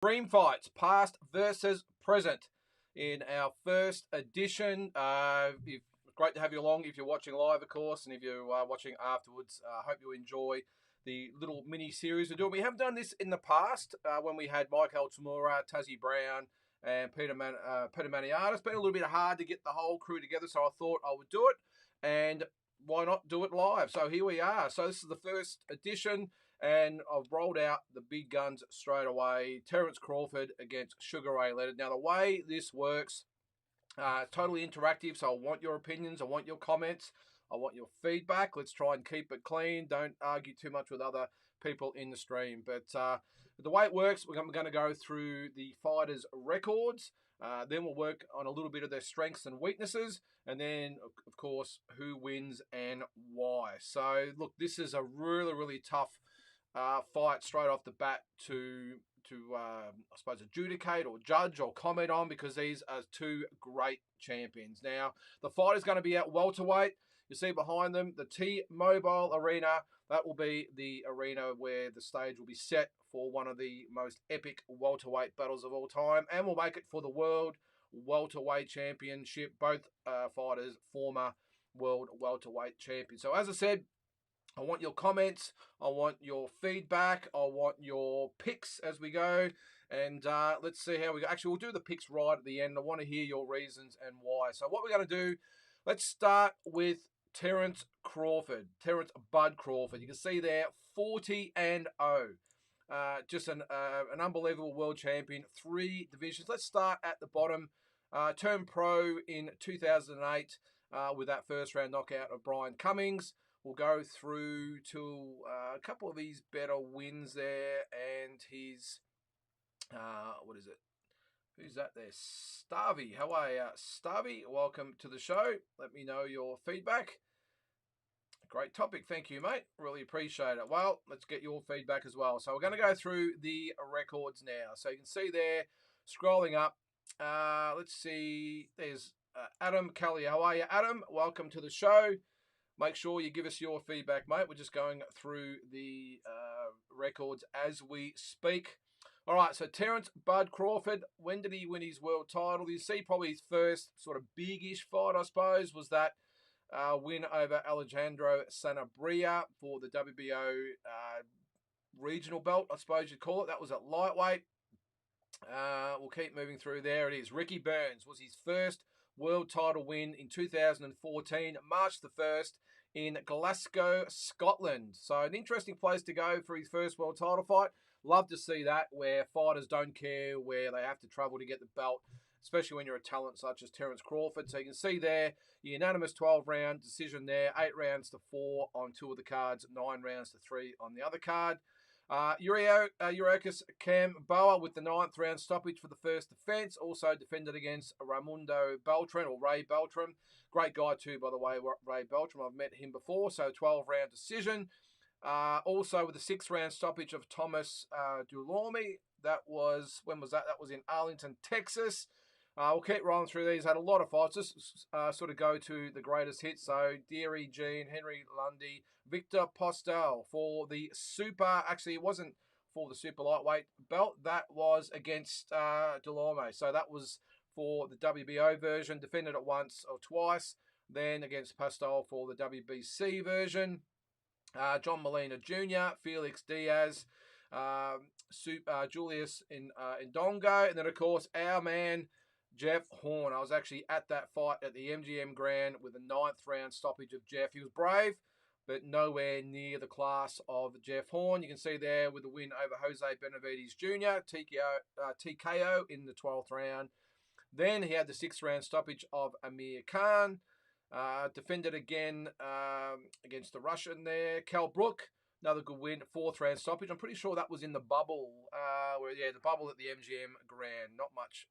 Dream fights, past versus present. In our first edition, great to have you along if you're watching live, of course, and if you're watching afterwards. I hope you enjoy the little mini series we're doing. We have done this in the past when we had Mike Altamura, Tazzy Brown, and Peter Maniata. It's been a little bit hard to get the whole crew together, so I thought I would do it, and why not do it live? So here we are. So this is the first edition, and I've rolled out the big guns straight away. Terence Crawford against Sugar Ray Leonard. Now, the way this works, totally interactive, so I want your opinions, I want your comments, I want your feedback. Let's try and keep it clean. Don't argue too much with other people in the stream. But the way it works, we're going to go through the fighters' records. Then we'll work on a little bit of their strengths and weaknesses. And then, of course, who wins and why. So, look, this is a really, really tough fight straight off the bat to I suppose, adjudicate or judge or comment on, because these are two great champions. Now, the fight is going to be at welterweight. You see behind them the T-Mobile Arena. That will be the arena where the stage will be set for one of the most epic welterweight battles of all time, and we'll make it for the World Welterweight Championship. Both fighters, former World Welterweight champions. So, as I said, I want your comments, I want your feedback, I want your picks as we go, and let's see how we go. Actually, we'll do the picks right at the end. I want to hear your reasons and why. So what we're going to do, let's start with Terence Crawford, Terence Bud Crawford. You can see there, 40-0. Just an unbelievable world champion, 3 divisions. Let's start at the bottom. Turned pro in 2008 with that first round knockout of Brian Cummings. We'll go through to a couple of his better wins there, and his, what is it? Who's that there? Starvey. How are you, Starvey? Welcome to the show. Let me know your feedback. Great topic. Thank you, mate. Really appreciate it. Well, let's get your feedback as well. So we're going to go through the records now. So you can see there, scrolling up, let's see, there's Adam Kelly. How are you, Adam? Welcome to the show. Make sure you give us your feedback, mate. We're just going through the records as we speak. All right, so Terence Bud Crawford, when did he win his world title? You see probably his first sort of big-ish fight, I suppose, was that win over Alejandro Sanabria for the WBO regional belt, I suppose you'd call it. That was at lightweight. We'll keep moving through. There it is. Ricky Burns was his first world title win in 2014, March the 1st, in Glasgow, Scotland. So an interesting place to go for his first world title fight. Love to see that, where fighters don't care where they have to travel to get the belt, especially when you're a talent such as Terence Crawford. So you can see there, unanimous 12-round decision there, 8 rounds to 4 on 2 of the cards, 9 rounds to 3 on the other card. Yuriorkis Camboa with the 9th round stoppage for the first defence. Also defended against Raimundo Beltran, or Ray Beltran. Great guy too, by the way, Ray Beltran. I've met him before. So 12-round decision. Also with the 6th round stoppage of Thomas Dulorme. That was, when was that? That was in Arlington, Texas. We'll keep rolling through these. Had a lot of fights. Just sort of go to the greatest hits. So Deary Jean, Henry Lundy, Victor Postel for the super. Actually, it wasn't for the super lightweight belt. That was against Delorme. So that was for the WBO version. Defended it once or twice. Then against Postel for the WBC version. John Molina Jr., Felix Diaz, Julius Indongo, and then of course our man Jeff Horn. I was actually at that fight at the MGM Grand with the 9th round stoppage of Jeff. He was brave, but nowhere near the class of Jeff Horn. You can see there with the win over Jose Benavides Jr., TKO in the 12th round. Then he had the 6th round stoppage of Amir Khan. Defended again against the Russian there. Cal Brook, another good win, 4th round stoppage. I'm pretty sure that was in the bubble. The bubble at the MGM Grand. Not much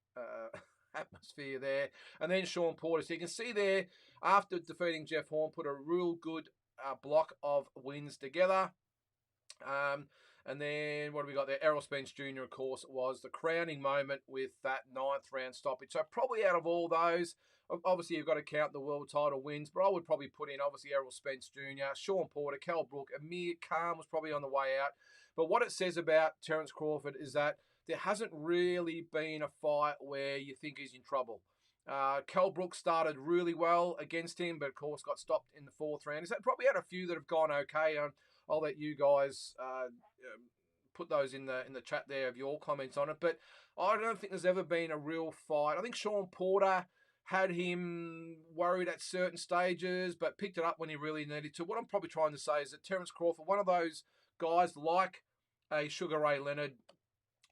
atmosphere there. And then Sean Porter. So you can see there, after defeating Jeff Horn, put a real good block of wins together. And then what have we got there? Errol Spence Jr., of course, was the crowning moment with that 9th round stoppage. So probably out of all those, obviously you've got to count the world title wins, but I would probably put in, obviously, Errol Spence Jr., Sean Porter, Cal Brook, Amir Khan was probably on the way out. But what it says about Terence Crawford is that there hasn't really been a fight where you think he's in trouble. Kell Brook started really well against him, but of course got stopped in the 4th round. He's probably had a few that have gone okay. I'll let you guys put those in the chat there of your comments on it. But I don't think there's ever been a real fight. I think Sean Porter had him worried at certain stages, but picked it up when he really needed to. What I'm probably trying to say is that Terence Crawford, one of those guys like a Sugar Ray Leonard,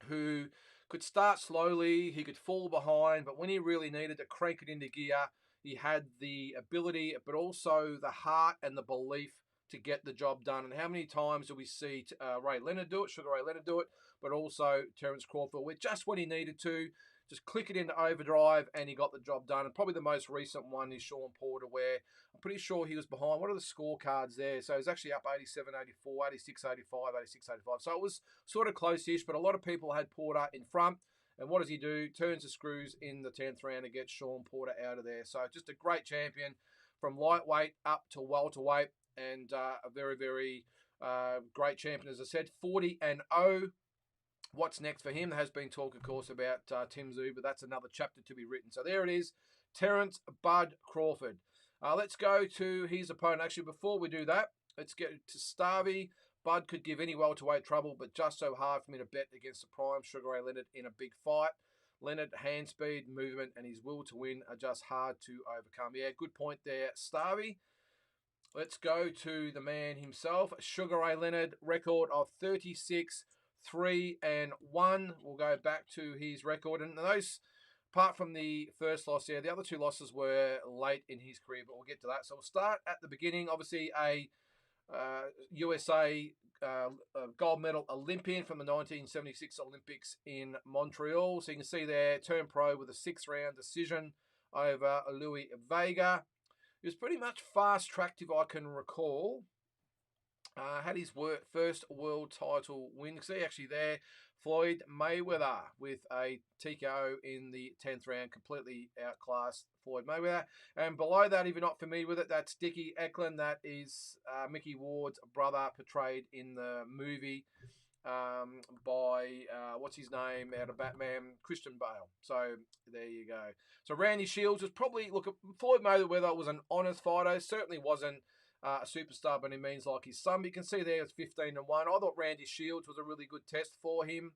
who could start slowly, he could fall behind, but when he really needed to crank it into gear, he had the ability, but also the heart and the belief to get the job done. And how many times do we see Ray Leonard do it, Sugar Ray Leonard do it, but also Terence Crawford, where just when he needed to, just click it into overdrive and he got the job done. And probably the most recent one is Sean Porter, where I'm pretty sure he was behind. What are the scorecards there? So it was actually up 87-84, 86-85, 86-85. So it was sort of close-ish, but a lot of people had Porter in front. And what does he do? Turns the screws in the 10th round and gets Sean Porter out of there. So just a great champion from lightweight up to welterweight, and a very, very great champion. As I said, 40-0. What's next for him? There has been talk, of course, about Tim Tszyu, but that's another chapter to be written. So there it is, Terence Bud Crawford. Let's go to his opponent. Actually, before we do that, let's get to Starvey. Bud could give any welterweight trouble, but just so hard for me to bet against the prime Sugar Ray Leonard in a big fight. Leonard, hand speed, movement, and his will to win are just hard to overcome. Yeah, good point there, Starvey. Let's go to the man himself, Sugar Ray Leonard, record of 36-3-1. We'll go back to his record, and those, apart from the first loss there, the other 2 losses were late in his career, but we'll get to that. So we'll start at the beginning. Obviously, a USA gold medal Olympian from the 1976 Olympics in Montreal. So you can see there, turned pro with a 6th-round decision over Louis Vega. He was pretty much fast-tracked, if I can recall. Had his first world title win. See, actually there, Floyd Mayweather with a TKO in the 10th round, completely outclassed Floyd Mayweather. And below that, if you're not familiar with it, that's Dickie Eklund. That is Mickey Ward's brother, portrayed in the movie by, what's his name, out of Batman, Christian Bale. So there you go. So Randy Shields was probably, look, Floyd Mayweather was an honest fighter, certainly wasn't a superstar by any means like his son. But you can see there it's 15-1. I thought Randy Shields was a really good test for him.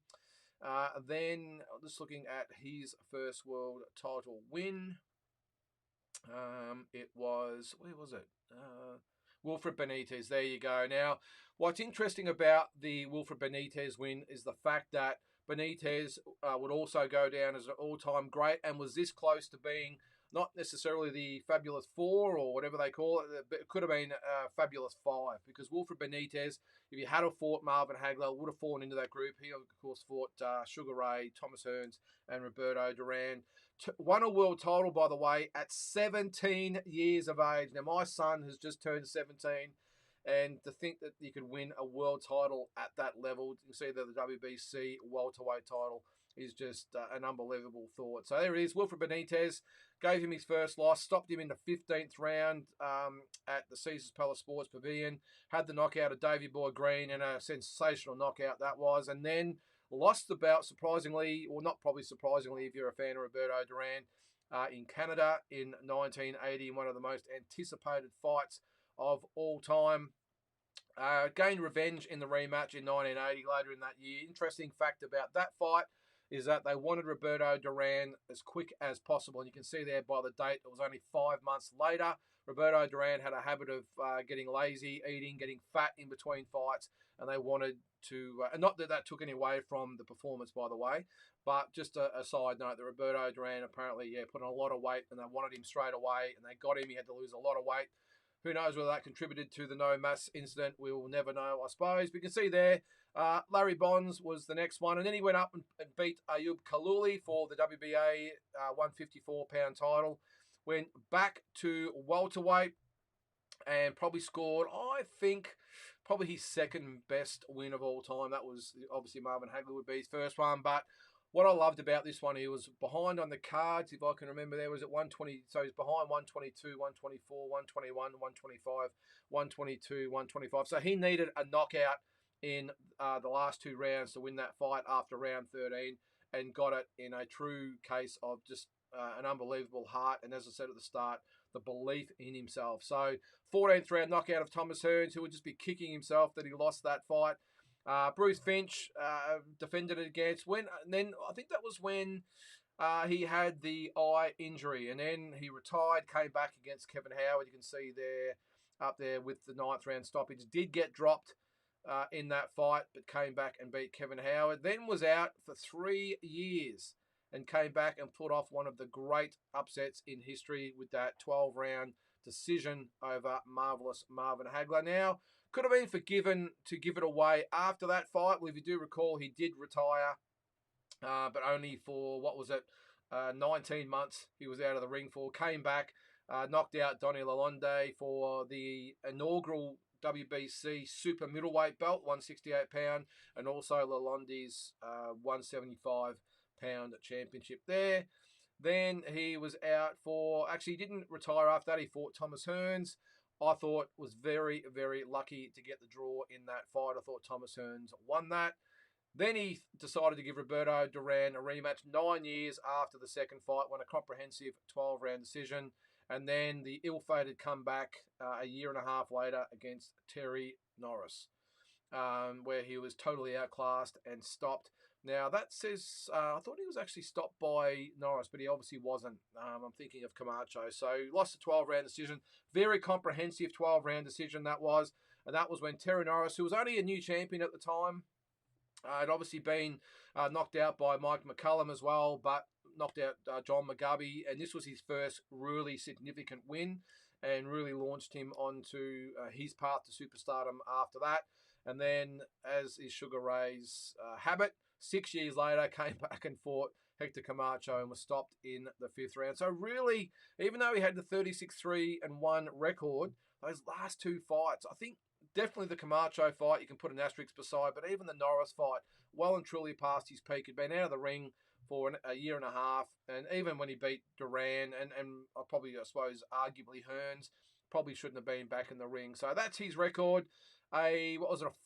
Then just looking at his first world title win, it was, where was it? Wilfred Benitez. There you go. Now, what's interesting about the Wilfred Benitez win is the fact that Benitez would also go down as an all-time great and was this close to being not necessarily the Fabulous Four or whatever they call it, but it could have been Fabulous Five, because Wilfred Benitez, if he had fought Marvin Hagler, would have fallen into that group. He, of course, fought Sugar Ray, Thomas Hearns, and Roberto Duran. Won a world title, by the way, at 17 years of age. Now, my son has just turned 17, and to think that you could win a world title at that level, you can see that the WBC welterweight title is just an unbelievable thought. So there it is. Wilfred Benitez gave him his first loss, stopped him in the 15th round at the Caesars Palace Sports Pavilion, had the knockout of Davey Boy Green, and a sensational knockout that was, and then lost the bout, surprisingly, or not probably surprisingly if you're a fan of Roberto Duran, in Canada in 1980, in one of the most anticipated fights of all time. Gained revenge in the rematch in 1980, later in that year. Interesting fact about that fight is that they wanted Roberto Duran as quick as possible. And you can see there by the date, it was only 5 months later. Roberto Duran had a habit of getting lazy, eating, getting fat in between fights. And they wanted to, and not that that took any away from the performance, by the way, but just a side note that Roberto Duran apparently, put on a lot of weight, and they wanted him straight away, and they got him. He had to lose a lot of weight. Who knows whether that contributed to the no mass incident? We will never know, I suppose. But you can see there, Larry Bonds was the next one. And then he went up and beat Ayub Kalouli for the WBA 154-pound title. Went back to welterweight and probably scored, I think, probably his second best win of all time. That was obviously Marvin Hagler would be his first one. But what I loved about this one, he was behind on the cards, if I can remember, there was at 120, so he's behind 122, 124, 121, 125, 122, 125. So he needed a knockout in the last 2 rounds to win that fight after round 13, and got it in a true case of just an unbelievable heart. And as I said at the start, the belief in himself. So 14th round knockout of Thomas Hearns, who would just be kicking himself that he lost that fight. Bruce Finch defended it against. And then I think that was when he had the eye injury, and then he retired, came back against Kevin Howard. You can see there, up there with the 9th round stoppage. Did get dropped in that fight, but came back and beat Kevin Howard. Then was out for 3 years and came back and put off one of the great upsets in history with that 12-round decision over Marvelous Marvin Hagler. Now, could have been forgiven to give it away after that fight. Well, if you do recall, he did retire, but only for, 19 months he was out of the ring for. Came back, knocked out Donnie Lalonde for the inaugural WBC super middleweight belt, 168-pound, and also Lalonde's 175-pound championship there. Then he was out for, actually he didn't retire after that, he fought Thomas Hearns. I thought was very, very lucky to get the draw in that fight. I thought Thomas Hearns won that. Then he decided to give Roberto Duran a rematch 9 years after the second fight, won a comprehensive 12-round decision. And then the ill-fated comeback a year and a half later against Terry Norris, where he was totally outclassed and stopped. Now, that says, I thought he was actually stopped by Norris, but he obviously wasn't. I'm thinking of Camacho. So, lost a 12-round decision. Very comprehensive 12-round decision that was. And that was when Terry Norris, who was only a new champion at the time, had obviously been knocked out by Mike McCullum as well, but knocked out John Mugabe. And this was his first really significant win and really launched him onto his path to superstardom after that. And then, as is Sugar Ray's habit, 6 years later, came back and fought Hector Camacho and was stopped in the 5th round. So really, even though he had the 36-3-1 record, those last 2 fights, I think definitely the Camacho fight, you can put an asterisk beside, but even the Norris fight, well and truly past his peak. He'd been out of the ring for a year and a half, and even when he beat Duran and I suppose, arguably Hearns, probably shouldn't have been back in the ring. So that's his record. A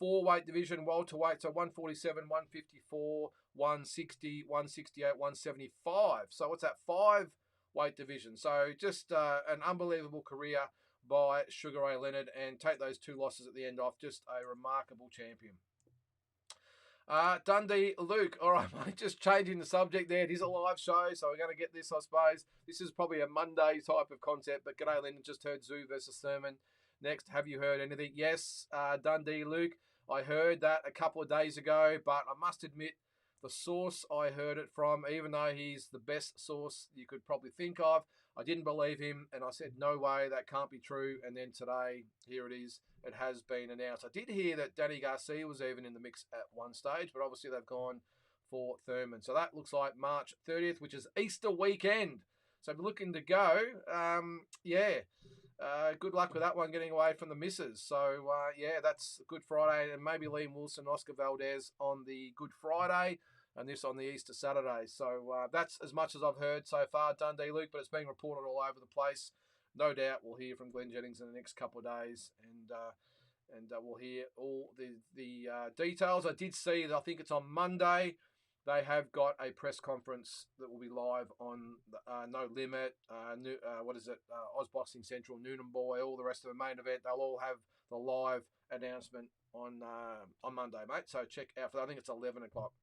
4-weight division, welterweight, so 147, 154, 160, 168, 175. So what's that? 5-weight division. So just an unbelievable career by Sugar Ray Leonard, and take those 2 losses at the end off. Just a remarkable champion. Dundee Luke. All right, mate, just changing the subject there. It is a live show, so we're going to get this, I suppose. This is probably a Monday type of concept, but g'day, Lynden. Just heard Zoo versus Thurman. Next, have you heard anything? Yes, Dundee Luke. I heard that a couple of days ago, but I must admit, the source I heard it from, even though he's the best source you could probably think of, I didn't believe him, and I said, no way, that can't be true. And then today, here it is. It has been announced. I did hear that Danny Garcia was even in the mix at one stage, but obviously they've gone for Thurman. So that looks like March 30th, which is Easter weekend. So we're looking to go. Good luck with that one, getting away from the misses. So, that's Good Friday, and maybe Liam Wilson, Oscar Valdez on the Good Friday, and this on the Easter Saturday. So that's as much as I've heard so far, Dundee Luke, but it's being reported all over the place. No doubt we'll hear from Glenn Jennings in the next couple of days, and we'll hear all the details. I did see that, I think it's on Monday, they have got a press conference that will be live on No Limit, Ozboxing Central, Noonan Boy, all the rest of the main event. They'll all have the live announcement on Monday, mate. So check out for that. I think it's 11 o'clock.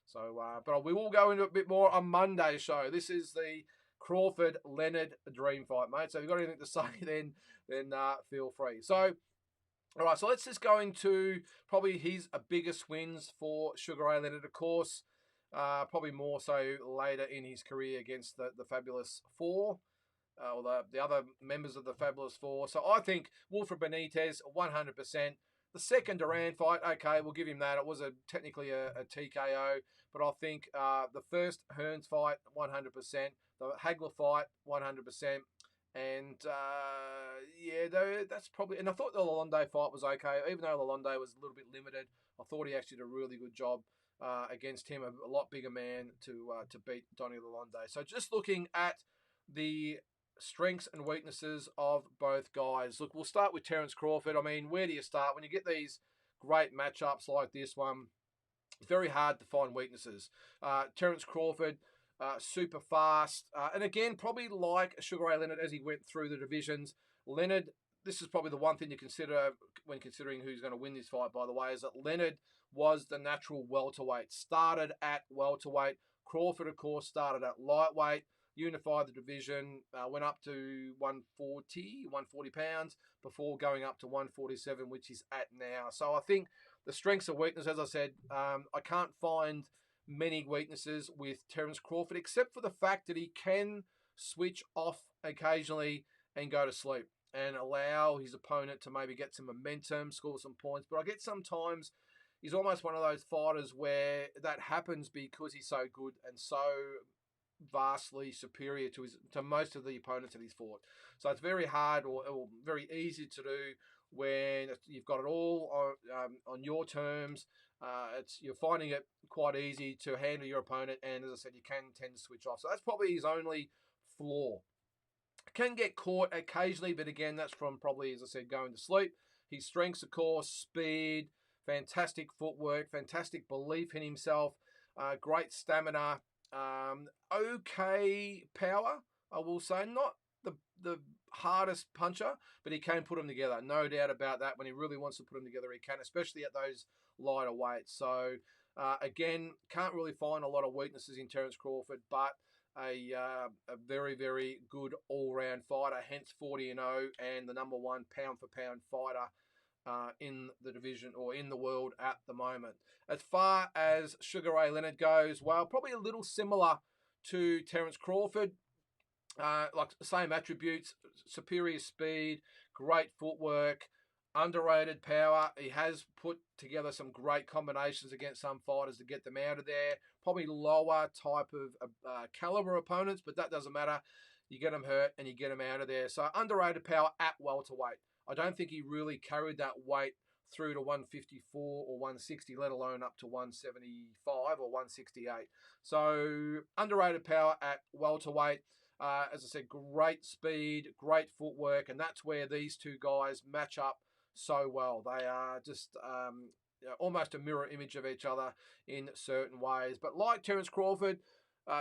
So, but we will go into a bit more on Monday's show. This is the Crawford-Leonard dream fight, mate. So if you've got anything to say, then feel free. So, all right, so let's just go into probably his biggest wins for Sugar Ray Leonard, of course. Probably more so later in his career against the Fabulous Four, or the other members of the Fabulous Four. So I think Wilfred Benitez, 100%. The second Duran fight, okay, we'll give him that. It was technically a TKO, but I think the first Hearns fight, 100%. The Hagler fight, 100%. And, that's probably... And I thought the Lalonde fight was okay. Even though Lalonde was a little bit limited, I thought he actually did a really good job against him, a lot bigger man to beat Donnie Lalonde. So just looking at the strengths and weaknesses of both guys. Look, we'll start with Terence Crawford. I mean, where do you start? When you get these great matchups like this one. It's very hard to find weaknesses. Terence Crawford, super fast. And again, probably like Sugar Ray Leonard as he went through the divisions. Leonard, this is probably the one thing you consider when considering who's going to win this fight, by the way, is that Leonard was the natural welterweight. Started at welterweight. Crawford, of course, started at lightweight. Unified the division, went up to 140 pounds before going up to 147, which he's at now. So I think the strengths and weaknesses, as I said, I can't find many weaknesses with Terence Crawford, except for the fact that he can switch off occasionally and go to sleep and allow his opponent to maybe get some momentum, score some points. But I get sometimes he's almost one of those fighters where that happens because he's so good and so vastly superior to most of the opponents that he's fought. So it's very hard or very easy to do when you've got it all on your terms. You're finding it quite easy to handle your opponent, and as I said, you can tend to switch off. So that's probably his only flaw. Can get caught occasionally, but again, that's from probably, as I said, going to sleep. His strengths, of course, speed, fantastic footwork, fantastic belief in himself, great stamina, okay power, I will say. Not the hardest puncher, but he can put them together. No doubt about that. When he really wants to put them together, he can, especially at those lighter weights. So, again, can't really find a lot of weaknesses in Terence Crawford, but a very, very good all-round fighter, hence 40-0 and the number one pound-for-pound fighter in the division or in the world at the moment. As far as Sugar Ray Leonard goes, well, probably a little similar to Terence Crawford. Like same attributes, superior speed, great footwork, underrated power. He has put together some great combinations against some fighters to get them out of there. Probably lower type of caliber opponents, but that doesn't matter. You get them hurt and you get them out of there. So underrated power at welterweight. I don't think he really carried that weight through to 154 or 160, let alone up to 175 or 168. So underrated power at welterweight. As I said, great speed, great footwork, and that's where these two guys match up so well. They are just almost a mirror image of each other in certain ways. But like Terence Crawford,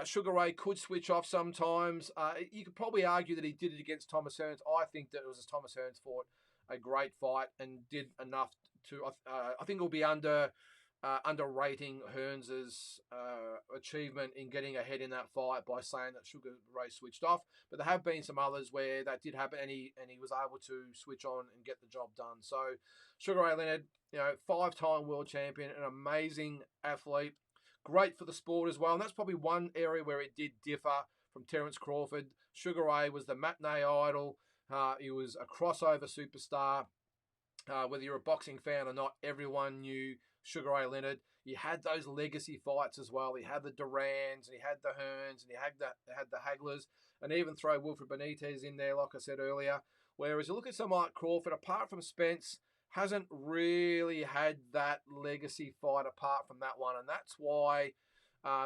Sugar Ray could switch off sometimes. You could probably argue that he did it against Thomas Hearns. I think that it was as Thomas Hearns fought a great fight and did enough to. I think it will be underrating Hearns's achievement in getting ahead in that fight by saying that Sugar Ray switched off. But there have been some others where that did happen, and he was able to switch on and get the job done. So Sugar Ray Leonard, 5-time world champion, an amazing athlete, great for the sport as well. And that's probably one area where it did differ from Terence Crawford. Sugar Ray was the matinee idol. He was a crossover superstar. Whether you're a boxing fan or not, everyone knew Sugar Ray Leonard. He had those legacy fights as well. He had the Durans, and he had the Hearns, and he had the Haglers, and even throw Wilfred Benitez in there, like I said earlier. Whereas you look at someone like Crawford, apart from Spence, hasn't really had that legacy fight apart from that one, and that's why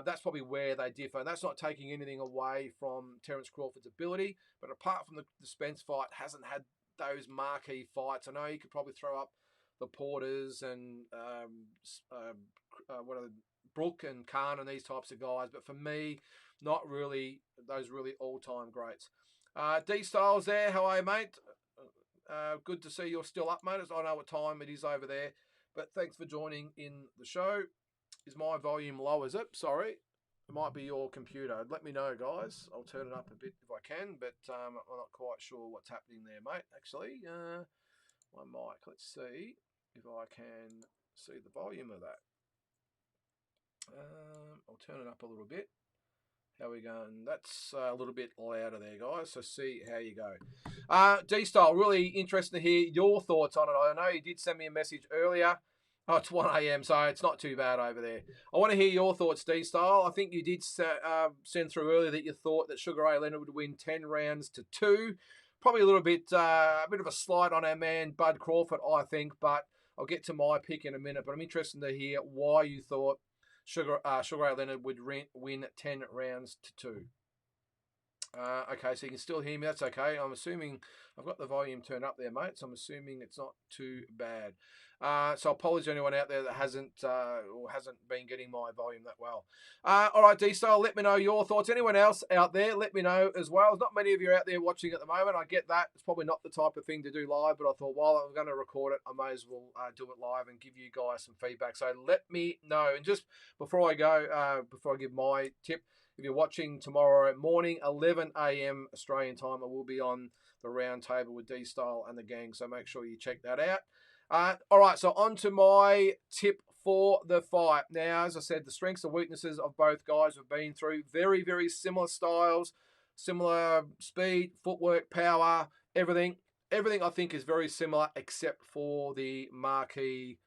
that's probably where they differ. And that's not taking anything away from Terence Crawford's ability, but apart from the Spence fight, hasn't had those marquee fights. I know you could probably throw up the Porters and Brook and Khan and these types of guys, but for me, not really those really all-time greats. D Styles there, how are you, mate? Good to see you're still up, mate. I know what time it is over there, but thanks for joining in the show. Is my volume low, is it? Sorry. It might be your computer. Let me know, guys. I'll turn it up a bit if I can, but I'm not quite sure what's happening there, mate. Actually, my mic. Let's see if I can see the volume of that. I'll turn it up a little bit. How we going? That's a little bit louder there, guys. So see how you go. D-Style, really interesting to hear your thoughts on it. I know you did send me a message earlier. Oh, it's 1 a.m., so it's not too bad over there. I want to hear your thoughts, D-Style. I think you did send through earlier that you thought that Sugar Ray Leonard would win 10 rounds to 2. Probably a little bit, a bit of a slight on our man, Bud Crawford, I think, but I'll get to my pick in a minute. But I'm interested to hear why you thought Sugar Ray Leonard would win 10 rounds to 2. Okay, so you can still hear me. That's okay. I'm assuming I've got the volume turned up there, mate, so I'm assuming it's not too bad. So apologies to anyone out there that hasn't been getting my volume that well. All right, D-Style, let me know your thoughts. Anyone else out there, let me know as well. There's not many of you out there watching at the moment. I get that. It's probably not the type of thing to do live, but I thought while I'm going to record it, I may as well do it live and give you guys some feedback. So let me know. And just before I go, before I give my tip, if you're watching tomorrow morning, 11 a.m. Australian time, I will be on the round table with D-Style and the gang. So make sure you check that out. All right, so on to my tip for the fight. Now, as I said, the strengths and weaknesses of both guys have been through very, very similar styles, similar speed, footwork, power, everything. Everything I think is very similar except for the marquee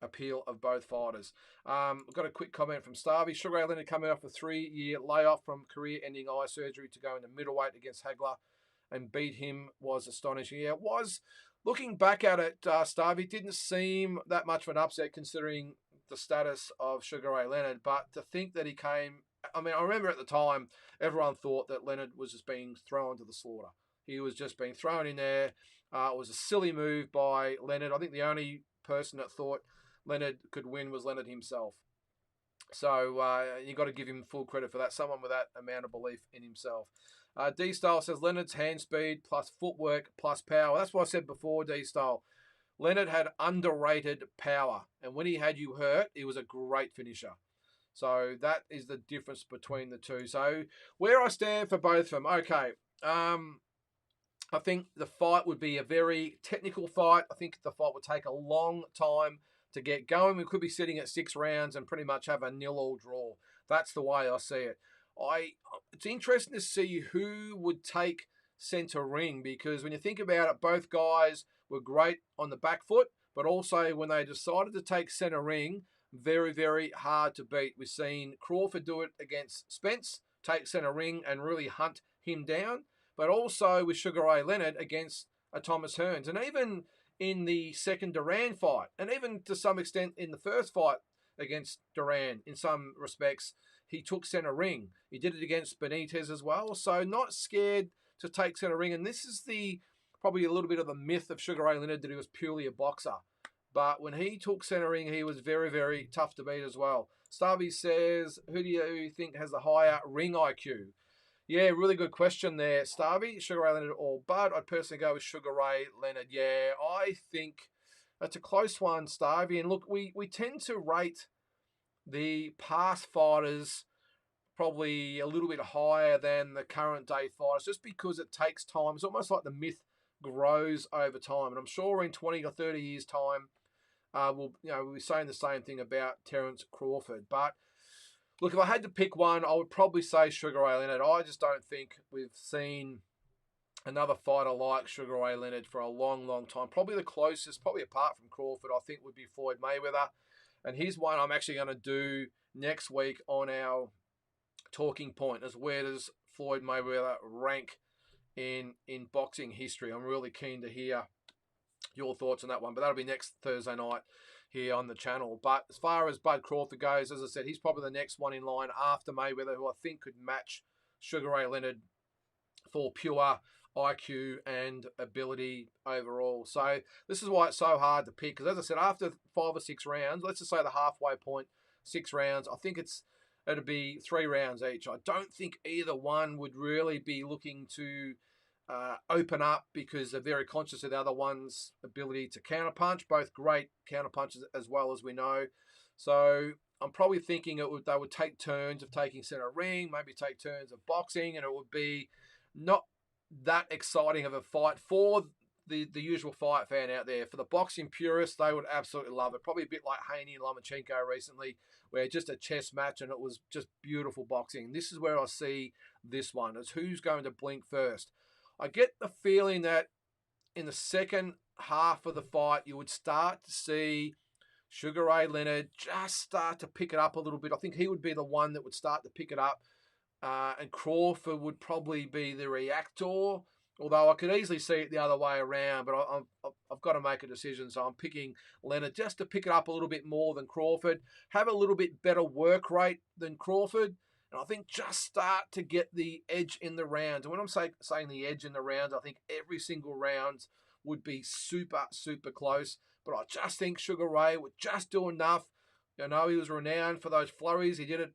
appeal of both fighters. I've got a quick comment from Starvey. Sugar Ray Leonard coming off a 3-year layoff from career-ending eye surgery to go into middleweight against Hagler and beat him was astonishing. Yeah, it was. Looking back at it, Starvey didn't seem that much of an upset considering the status of Sugar Ray Leonard, but to think that he came... I mean, I remember at the time, everyone thought that Leonard was just being thrown to the slaughter. He was just being thrown in there. It was a silly move by Leonard. I think the only person that thought Leonard could win was Leonard himself. So you got to give him full credit for that. Someone with that amount of belief in himself. D-Style says Leonard's hand speed plus footwork plus power. That's what I said before, D-Style. Leonard had underrated power. And when he had you hurt, he was a great finisher. So that is the difference between the two. So where I stand for both of them. Okay. I think the fight would be a very technical fight. I think the fight would take a long time to get going. We could be sitting at 6 rounds and pretty much have a 0-0 draw. That's the way I see it. It's interesting to see who would take centre ring, because when you think about it, both guys were great on the back foot, but also when they decided to take centre ring, very, very hard to beat. We've seen Crawford do it against Spence, take centre ring and really hunt him down, but also with Sugar Ray Leonard against a Thomas Hearns. And even in the second Duran fight, and even to some extent in the first fight against Duran, in some respects, he took centre ring. He did it against Benitez as well. So not scared to take centre ring. And this is probably a little bit of the myth of Sugar Ray Leonard, that he was purely a boxer. But when he took centre ring, he was very, very tough to beat as well. Starvey says, who do you think has the higher ring IQ? Yeah, really good question there, Starvey. Sugar Ray Leonard or Bud? I'd personally go with Sugar Ray Leonard. Yeah, I think that's a close one, Starvey. And look, we tend to rate the past fighters probably a little bit higher than the current day fighters, just because it takes time. It's almost like the myth grows over time. And I'm sure in 20 or 30 years' time, we'll be saying the same thing about Terence Crawford. But look, if I had to pick one, I would probably say Sugar Ray Leonard. I just don't think we've seen another fighter like Sugar Ray Leonard for a long, long time. Probably the closest, probably apart from Crawford, I think would be Floyd Mayweather. And here's one I'm actually going to do next week on our talking point, as where does Floyd Mayweather rank in boxing history. I'm really keen to hear your thoughts on that one, but that'll be next Thursday night here on the channel. But as far as Bud Crawford goes, as I said, he's probably the next one in line after Mayweather, who I think could match Sugar Ray Leonard for pure IQ and ability overall. So this is why it's so hard to pick, because as I said, after 5 or 6 rounds, let's just say the halfway point, 6 rounds, I think it'd be 3 rounds each. I don't think either one would really be looking to open up, because they're very conscious of the other one's ability to counterpunch. Both great counterpunchers as well, as we know. So I'm probably thinking they would take turns of taking centre ring, maybe take turns of boxing, and it would be not that exciting of a fight for the usual fight fan out there. For the boxing purists, they would absolutely love it. Probably a bit like Haney and Lomachenko recently, where just a chess match and it was just beautiful boxing. This is where I see this one, is who's going to blink first. I get the feeling that in the second half of the fight, you would start to see Sugar Ray Leonard just start to pick it up a little bit. I think he would be the one that would start to pick it up. And Crawford would probably be the reactor, although I could easily see it the other way around. But I've got to make a decision, so I'm picking Leonard just to pick it up a little bit more than Crawford, have a little bit better work rate than Crawford, and I think just start to get the edge in the rounds. And when I'm saying the edge in the rounds, I think every single round would be super, super close. but I just think Sugar Ray would just do enough. You know, he was renowned for those flurries. He did it,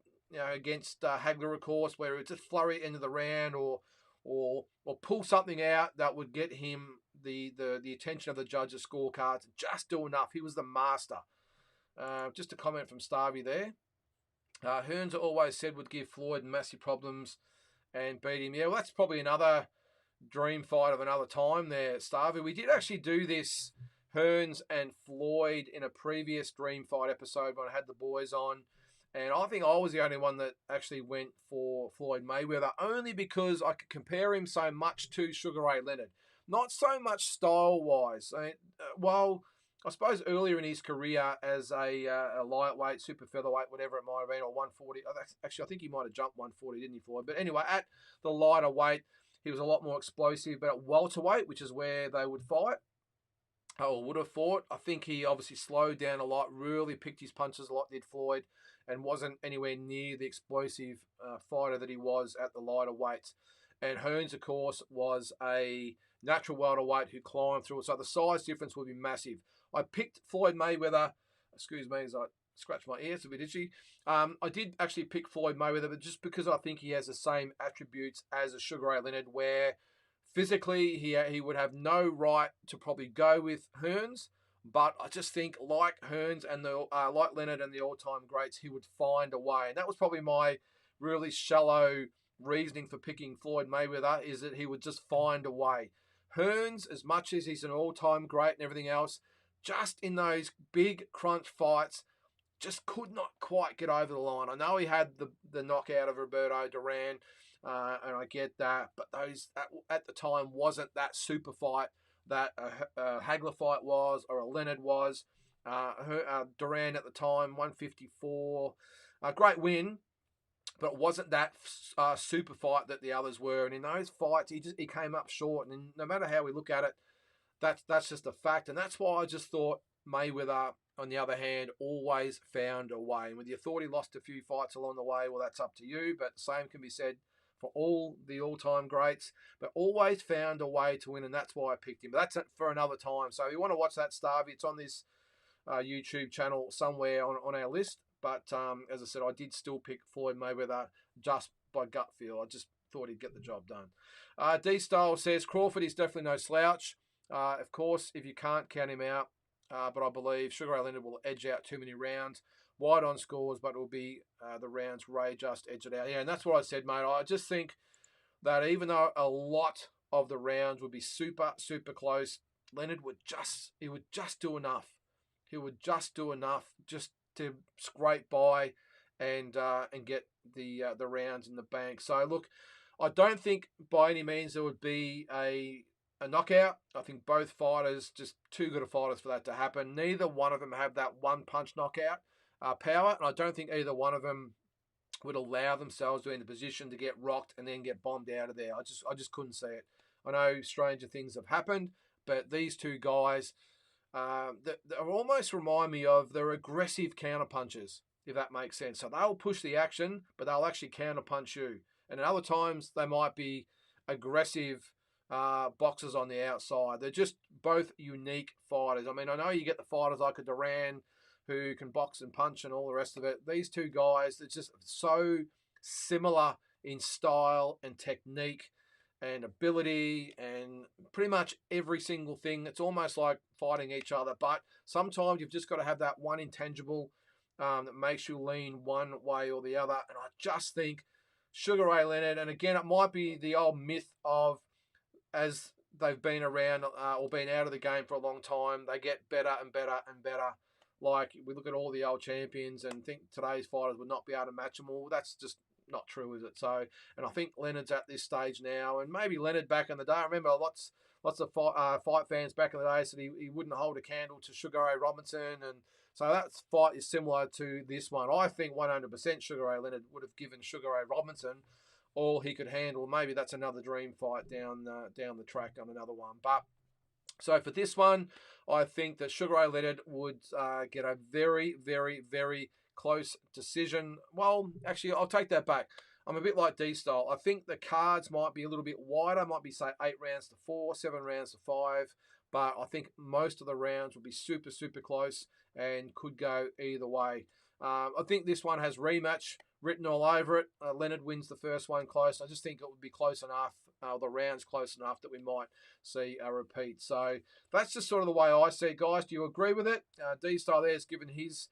against Hagler, of course, where he would just flurry into the round or pull something out that would get him the attention of the judges' scorecards. Just do enough. He was the master. Just a comment from Starvey there. Hearns always said would give Floyd massive problems and beat him. Yeah, well, that's probably another dream fight of another time there, Starvey. We did actually do this, Hearns and Floyd, in a previous dream fight episode when I had the boys on. And I think I was the only one that actually went for Floyd Mayweather, only because I could compare him so much to Sugar Ray Leonard. Not so much style-wise. I suppose earlier in his career as a lightweight, super featherweight, whatever it might have been, or 140. Actually, I think he might have jumped 140, didn't he, Floyd? But anyway, at the lighter weight, he was a lot more explosive. But at welterweight, which is where they would fight, or would have fought, I think he obviously slowed down a lot, really picked his punches a lot, did Floyd, and wasn't anywhere near the explosive fighter that he was at the lighter weights. And Hearns, of course, was a natural welterweight who climbed through it. So the size difference would be massive. I picked Floyd Mayweather. Excuse me as I scratch my ear. It's a bit itchy. I did actually pick Floyd Mayweather, but just because I think he has the same attributes as a Sugar Ray Leonard, where physically he would have no right to probably go with Hearns. But I just think, like Hearns and like Leonard and the all-time greats, he would find a way. And that was probably my really shallow reasoning for picking Floyd Mayweather, is that he would just find a way. Hearns, as much as he's an all-time great and everything else, just in those big crunch fights, just could not quite get over the line. I know he had the knockout of Roberto Duran, and I get that, but those at the time wasn't that super fight that a Hagler fight was, or a Leonard was. Duran at the time, 154, a great win, but it wasn't that super fight that the others were. And in those fights, he came up short. And no matter how we look at it, that's just a fact. And that's why I just thought Mayweather, on the other hand, always found a way. And with the authority lost a few fights along the way, well, that's up to you. But the same can be said for all the all-time greats, but always found a way to win, and that's why I picked him. But that's it for another time. So if you want to watch that, Starvey, it's on this YouTube channel somewhere on our list. But as I said, I did still pick Floyd Mayweather just by gut feel. I just thought he'd get the job done. D-Style says, Crawford is definitely no slouch. Of course, if you can't count him out, but I believe Sugar Ray Leonard will edge out too many rounds. Wide on scores, but it will be the rounds Ray just edge it out. Yeah, and that's what I said, mate. I just think that even though a lot of the rounds would be super, super close, Leonard would just do enough. He would just do enough just to scrape by and get the rounds in the bank. So look, I don't think by any means there would be a knockout. I think both fighters just too good of fighters for that to happen. Neither one of them have that one punch knockout power, and I don't think either one of them would allow themselves to be in the position to get rocked and then get bombed out of there. I just couldn't see it. I know stranger things have happened, but these two guys, they almost remind me of their aggressive counterpunchers, if that makes sense. So they'll push the action, but they'll actually counterpunch you. And at other times, they might be aggressive boxers on the outside. They're just both unique fighters. I mean, I know you get the fighters like a Duran who can box and punch and all the rest of it. These two guys, they're just so similar in style and technique and ability and pretty much every single thing. It's almost like fighting each other. But sometimes you've just got to have that one intangible that makes you lean one way or the other. And I just think Sugar Ray Leonard, and again, it might be the old myth of as they've been around or been out of the game for a long time, they get better and better and better. Like, we look at all the old champions and think today's fighters would not be able to match them all. That's just not true, is it? So, and I think Leonard's at this stage now, and maybe Leonard back in the day. I remember lots of fight fans back in the day said he wouldn't hold a candle to Sugar Ray Robinson, and so that fight is similar to this one. I think 100% Sugar Ray Leonard would have given Sugar Ray Robinson all he could handle. Maybe that's another dream fight down the track on another one. But so for this one, I think that Sugar Ray Leonard would get a very, very, very close decision. Well, actually, I'll take that back. I'm a bit like D-Style. I think the cards might be a little bit wider. Might be, say, 8 rounds to 4, 7 rounds to 5. but I think most of the rounds will be super, super close and could go either way. I think this one has rematch written all over it. Leonard wins the first one close. I just think it would be close enough, the rounds close enough that we might see a repeat. So that's just sort of the way I see it, guys. Do you agree with it? D-Style there has given his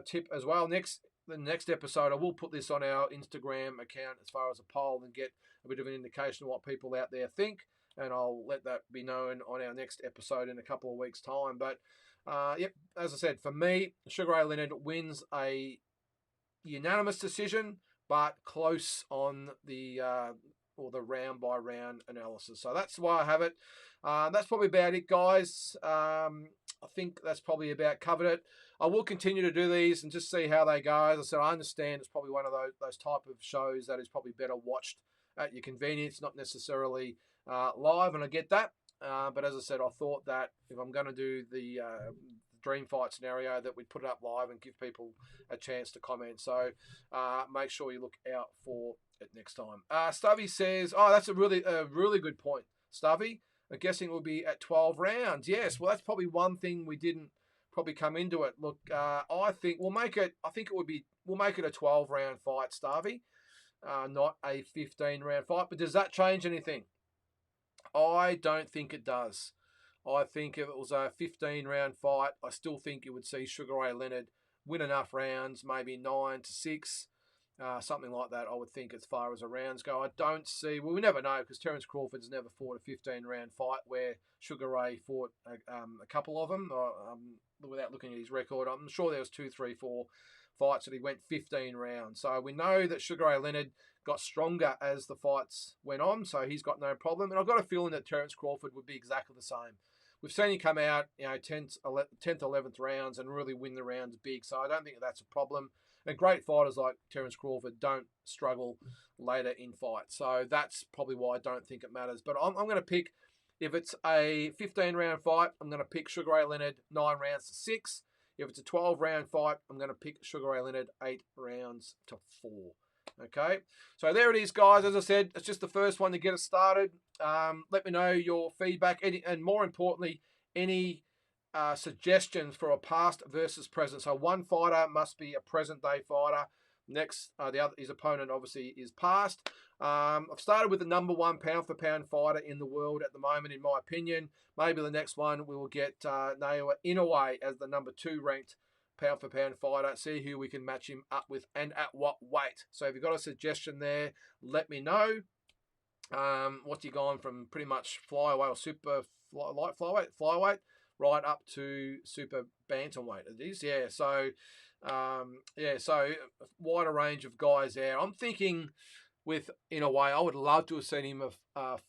tip as well. The next episode, I will put this on our Instagram account as far as a poll and get a bit of an indication of what people out there think. And I'll let that be known on our next episode in a couple of weeks' time. But, yep, as I said, for me, Sugar Ray Leonard wins a unanimous decision, but close on the round by round analysis. So that's why I have it. That's probably about it, guys. I think that's probably about covered it. I will continue to do these and just see how they go. As I said, I understand it's probably one of those type of shows that is probably better watched at your convenience, not necessarily live, and I get that. But as I said, I thought that if I'm going to do the dream fight scenario, that we'd put it up live and give people a chance to comment. So make sure you look out for it next time. Stubby says, "Oh, that's a really good point, Stubby. I'm guessing it will be at 12 rounds." Yes, well, that's probably one thing we didn't probably come into it. Look, I think we'll make it. We'll make it a 12-round fight, Stubby, not a 15-round fight. But does that change anything? I don't think it does. I think if it was a 15-round fight, I still think you would see Sugar Ray Leonard win enough rounds, maybe 9-6, something like that, I would think, as far as the rounds go. I don't see, well, we never know, because Terence Crawford's never fought a 15-round fight where Sugar Ray fought a couple of them, without looking at his record. I'm sure there was 2, 3, 4 fights that he went 15 rounds. So we know that Sugar Ray Leonard got stronger as the fights went on, so he's got no problem. And I've got a feeling that Terence Crawford would be exactly the same. We've seen him come out, 10th, 11th rounds and really win the rounds big, so I don't think that's a problem. And great fighters like Terence Crawford don't struggle later in fights. So that's probably why I don't think it matters. But I'm going to pick, if it's a 15-round fight, I'm going to pick Sugar Ray Leonard 9 rounds to 6. If it's a 12-round fight, I'm going to pick Sugar Ray Leonard 8 rounds to 4. Okay, so there it is, guys. As I said, it's just the first one to get us started. Let me know your feedback, and more importantly, any suggestions for a past versus present. So one fighter must be a present-day fighter. Next, his opponent obviously is past. I've started with the number 1 pound-for-pound fighter in the world at the moment, in my opinion. Maybe the next one we will get Naoya Inoue as the number 2 ranked pound-for-pound fighter. See who we can match him up with and at what weight. So if you've got a suggestion there, let me know. What you going from pretty much flyweight or super light flyweight, right up to super bantamweight. It is, yeah. So, so wider range of guys there. I'm thinking, in a way, I would love to have seen him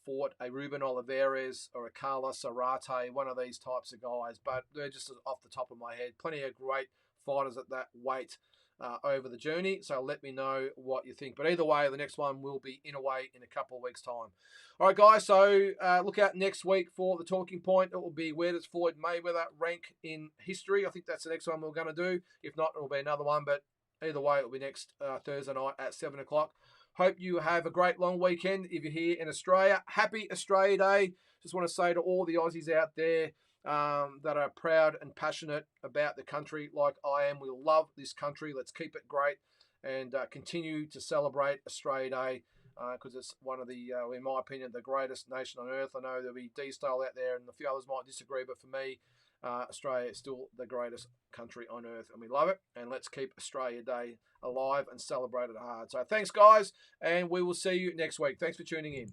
fought a Ruben Oliveras or a Carlos Zarate, one of these types of guys. But they're just off the top of my head. Plenty of great fighters at that weight over the journey. So let me know what you think. But either way, the next one will be in a couple of weeks' time. All right, guys. So look out next week for the talking point. It will be, where does Floyd Mayweather rank in history? I think that's the next one we're going to do. If not, it will be another one. But either way, it will be next Thursday night at 7 o'clock. Hope you have a great long weekend. If you're here in Australia, happy Australia Day. Just want to say to all the Aussies out there that are proud and passionate about the country like I am. We love this country. Let's keep it great and continue to celebrate Australia Day because it's one of the, in my opinion, the greatest nation on earth. I know there'll be D-Style out there and a few others might disagree, but for me, Australia is still the greatest country on earth and we love it. And let's keep Australia Day alive and celebrate it hard. So thanks, guys, and we will see you next week. Thanks for tuning in.